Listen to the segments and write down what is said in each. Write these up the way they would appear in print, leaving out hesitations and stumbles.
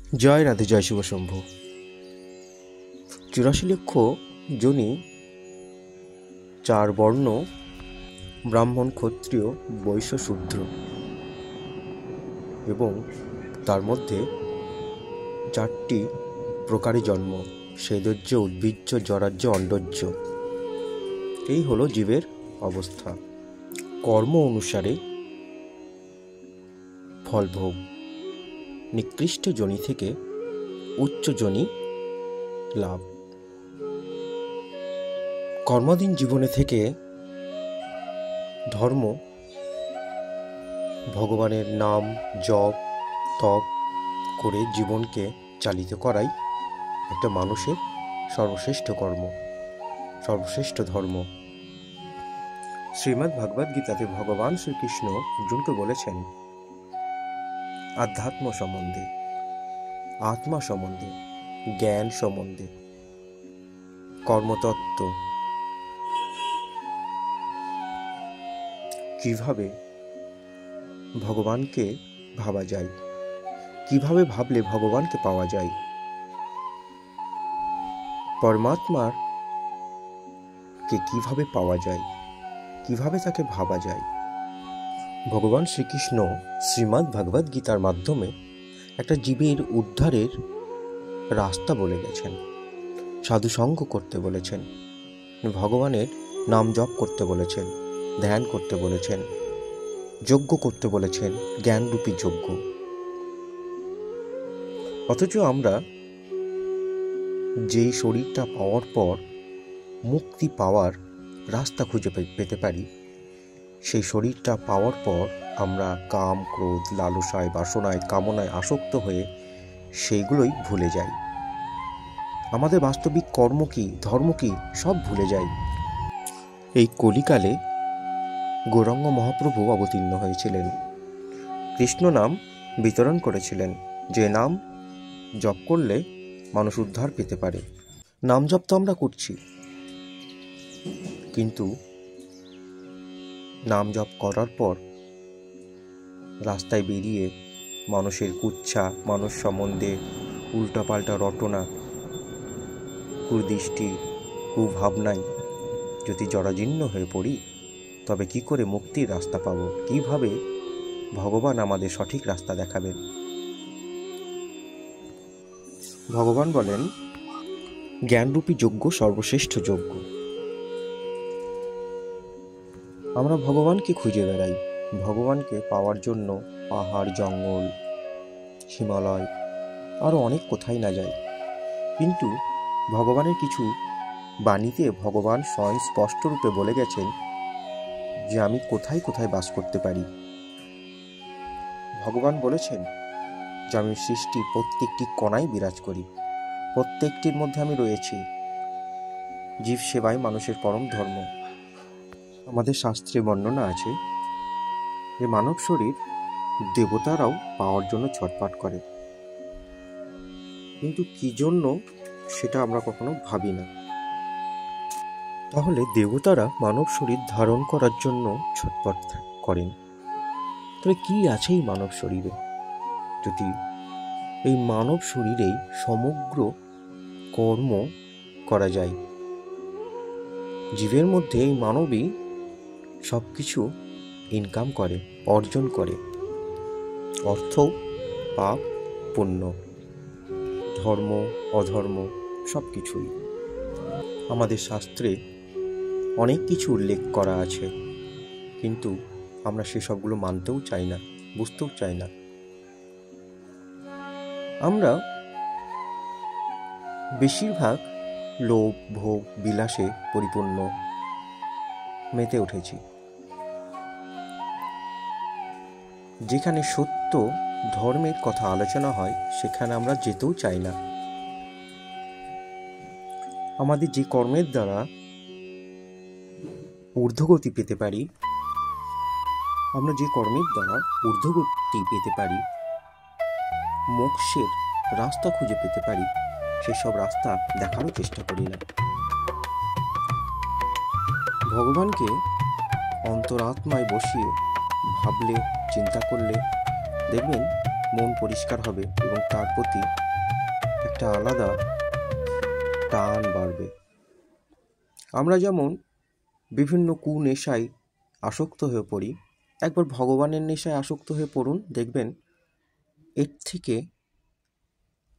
জয় রাধে, জয় শিব শম্ভু। ৮৪ লক্ষ জনি, 4 বর্ণ, ব্রাহ্মণ, ক্ষত্রিয়, বৈশ্য, শূদ্র, এবং তার মধ্যে 4টি প্রকারে জন্ম: সেদজ্য, উদ্ভিজ্জ, জরাজ্য, অণ্ডজ্য। এই হলো জীবের অবস্থা। কর্ম অনুসারে ফলভোগ। নিকৃষ্ট যোনি থেকে উচ্চ যোনি লাভ। কর্মাধীন জীবনে থেকে ধর্ম, ভগবানের নাম জপ তপ করে জীবনকে চালিত করাই একটা মানুষের সর্বশ্রেষ্ঠ কর্ম, সর্বশ্রেষ্ঠ ধর্ম। শ্রীমদ্ ভগবদ গীতাতে ভগবান শ্রীকৃষ্ণ অর্জুনকে বলেছেন আধ্যাত্ম সম্বন্ধে, আত্মা সম্বন্ধে, জ্ঞান সম্বন্ধে, কর্মতত্ত্ব, কিভাবে ভগবানকে ভাবা যায়, কিভাবে ভাবলে ভগবানকে পাওয়া যায়, পরমাত্মার কে কিভাবে পাওয়া যায়, কিভাবে তাকে ভাবা যায়। ভগবান শ্রীকৃষ্ণ শ্রীমদ্ ভগবদ গীতার মাধ্যমে একটা জীবের উদ্ধারের রাস্তা বলে গেছেন। সাধুসঙ্গ করতে বলেছেন, ভগবানের নাম জপ করতে বলেছেন, ধ্যান করতে বলেছেন, যজ্ঞ করতে বলেছেন, জ্ঞানরূপী যজ্ঞ। অথচ আমরা যেই শরীরটা পাওয়ার পর মুক্তি পাওয়ার রাস্তা খুঁজে পেতে পারি, সেই শরীরটা পাওয়ার পর আমরা কাম, ক্রোধ, লালসায়, বাসনায়, কামনায় আসক্ত হয়ে সেইগুলোই ভুলে যাই। আমাদের বাস্তবিক কর্ম কি, ধর্ম কি, সব ভুলে যাই। এই কলিকালে গৌরাঙ্গ মহাপ্রভু অবতীর্ণ হয়েছিলেন। কৃষ্ণ নাম বিতরণ করেছিলেন, যে নাম জপ করলে মানুষ উদ্ধার পেতে পারে। নাম জপ তো আমরা করছি, কিন্তু নাম জপ করার পর রাস্তায় বেরিয়ে মানুষের কুচ্ছা, মানুষ সম্বন্ধে উল্টাপাল্টা রটনা, কুদৃষ্টি, কুভাবনায় যদি জরাজীর্ণ হয়ে পড়ি, তবে কি করে মুক্তির রাস্তা পাব? কিভাবে ভগবান আমাদের সঠিক রাস্তা দেখাবেন? ভগবান বলেন জ্ঞানরূপী যজ্ঞ সর্বশ্রেষ্ঠ যজ্ঞ। আমরা ভগবানকে খুঁজে বেড়াই, ভগবানকে পাওয়ার জন্য পাহাড়, জঙ্গল, হিমালয়, আরও অনেক কোথায় না যাই। কিন্তু ভগবানের কিছু বাণীতে ভগবান স্বয়ং স্পষ্ট রূপে বলে গেছেন যে আমি কোথায় কোথায় বাস করতে পারি। ভগবান বলেছেন যে আমি সৃষ্টির প্রত্যেকটি কণায় বিরাজ করি, প্রত্যেকটির মধ্যে আমি রয়েছি। জীব সেবাই মানুষের পরম ধর্ম। আমাদের শাস্ত্রে বর্ণনা আছে যে মানব শরীর দেবতারাও পাওয়ার জন্য ছটফট করে, কিন্তু কি জন্য সেটা আমরা কখনো ভাবি না। তাহলে দেবতারা মানব শরীর ধারণ করার জন্য ছটফট করেন, তবে কি আছে এই মানব শরীরে? যদি এই মানব শরীরেই সমগ্র কর্ম করা যায়, জীবের মধ্যে এই মানবই সব কিছু ইনকাম করে, অর্জন করে, অর্থ, পাপ, পুণ্য, ধর্ম, অধর্ম, সব কিছুই। আমাদের শাস্ত্রে অনেক কিছু উল্লেখ করা আছে, কিন্তু আমরা সেসবগুলো মানতেও চাই না, বুঝতেও চাই না। আমরা বেশিরভাগ লোভ, ভোগ, বিলাসে পরিপূর্ণ মেতে উঠেছি। যেখানে সত্য ধর্মের কথা আলোচনা হয় সেখানে আমরা যেতেও চাই না। আমাদের যে কর্মের দ্বারা ঊর্ধ্বগতি পেতে পারি, আমরা যে কর্মের দ্বারা ঊর্ধ্বগতি পেতে পারি, মোক্ষের রাস্তা খুঁজে পেতে পারি, সেসব রাস্তা দেখারও চেষ্টা করি না। ভগবানকে অন্তরাত্মায় বসিয়ে ভাবলে, চিন্তা করলে দেখবেন মন পরিষ্কার হবে এবং তার প্রতি একটা আলাদা টান বাড়বে। আমরা যেমন বিভিন্ন কুনেশায় আসক্ত হয়ে পড়ি, একবার ভগবানের নেশায় আসক্ত হয়ে পড়ুন, দেখবেন এর থেকে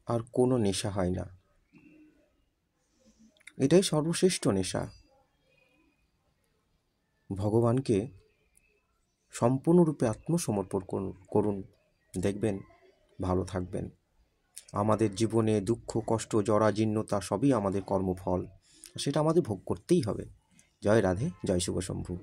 আর কোনো নেশা হয় না। এটাই সর্বশ্রেষ্ঠ নেশা। ভগবানকে সম্পূর্ণরূপে আত্মসমর্পণ করুন, দেখবেন ভালো থাকবেন। আমাদের জীবনে দুঃখ, কষ্ট, জরা, জীর্ণতা সবই আমাদের কর্মফল, সেটা আমাদের ভোগ করতেই হবে। জয় রাধে, জয় শিব শম্ভু।